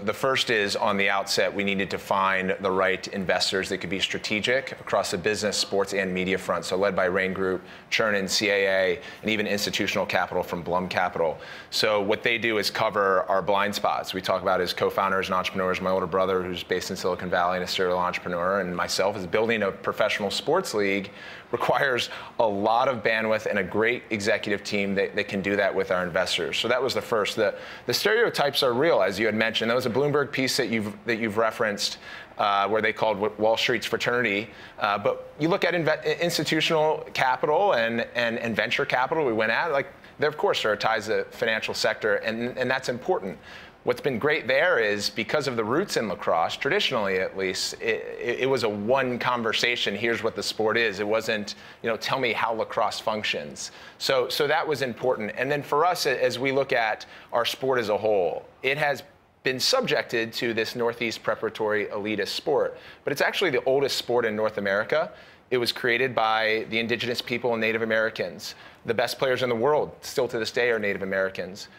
the first is, on the outset, we needed to find the right investors that could be strategic across the business, sports, and media front. So led by Rain Group, Chernin, CAA, and even institutional capital from Blum Capital. So what they do is cover our blind spots. We talk about as co-founders and entrepreneurs. My older brother, who's based in Silicon Valley and a serial entrepreneur, and myself, is building a professional sports league requires a lot of bandwidth and a great executive team that can do that with our investors. So that was the first. The stereotypes are real, as you had mentioned. There was a Bloomberg piece that you've referenced where they called Wall Street's fraternity. But you look at institutional capital and venture capital we went at, like, there, of course, there are ties to the financial sector, and that's important. What's been great there is, because of the roots in lacrosse, traditionally at least, it was a one conversation. Here's what the sport is. It wasn't, tell me how lacrosse functions. So that was important. And then for us, as we look at our sport as a whole, it has been subjected to this Northeast preparatory elitist sport. But it's actually the oldest sport in North America. It was created by the indigenous people and Native Americans. The best players in the world, still to this day, are Native Americans.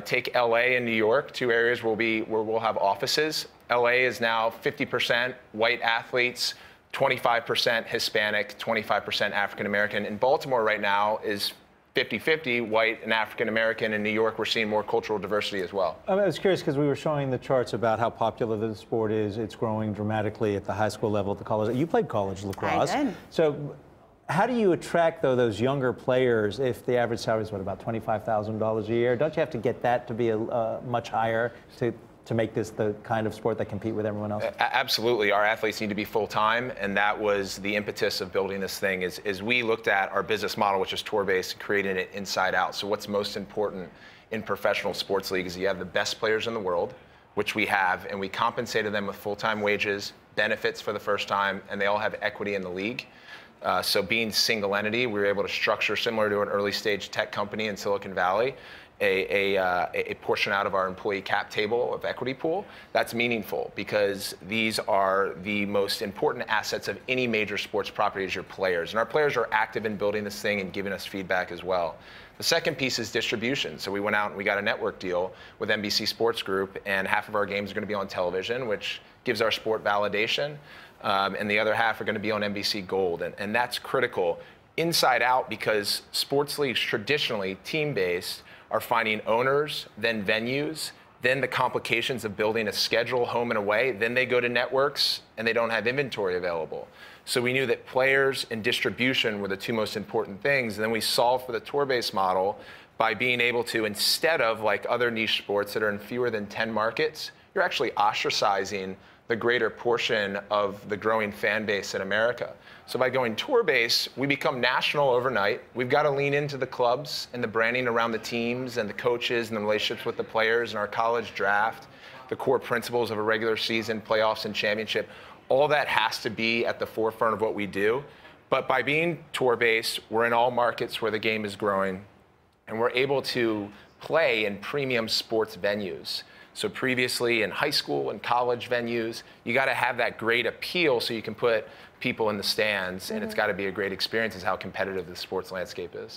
Take LA and New York, two areas where we'll have offices. LA is now 50% white athletes, 25% Hispanic, 25% African American. And Baltimore right now is 50-50 white and African American. In New York, we're seeing more cultural diversity as well. I was curious because we were showing the charts about how popular the sport is. It's growing dramatically at the high school level, at the college. You played college lacrosse. I did. So how do you attract, though, those younger players if the average salary is, what, about $25,000 a year? Don't you have to get that to be much higher to make this the kind of sport that compete with everyone else? Absolutely. Our athletes need to be full-time, and that was the impetus of building this thing, is we looked at our business model, which is tour-based, and created it inside out. So what's most important in professional sports league is you have the best players in the world, which we have, and we compensated them with full-time wages, benefits for the first time, and they all have equity in the league. So being single entity, we were able to structure, similar to an early stage tech company in Silicon Valley, a portion out of our employee cap table of equity pool. That's meaningful because these are the most important assets of any major sports property, is your players. And our players are active in building this thing and giving us feedback as well. The second piece is distribution. So we went out and we got a network deal with NBC Sports Group, and half of our games are going to be on television, which gives our sport validation. And the other half are going to be on NBC Gold. And that's critical inside out, because sports leagues, traditionally team-based, are finding owners, then venues, then the complications of building a schedule home and away. Then they go to networks and they don't have inventory available. So we knew that players and distribution were the two most important things. And then we solved for the tour-based model by being able to, instead of like other niche sports that are in fewer than 10 markets, you're actually ostracizing the greater portion of the growing fan base in America. So by going tour-based, we become national overnight. We've got to lean into the clubs and the branding around the teams and the coaches and the relationships with the players and our college draft, the core principles of a regular season, playoffs, and championship. All that has to be at the forefront of what we do. But by being tour-based, we're in all markets where the game is growing, and we're able to play in premium sports venues. So previously in high school and college venues, you got to have that great appeal so you can put people in the stands, and it's got to be a great experience, is how competitive the sports landscape is.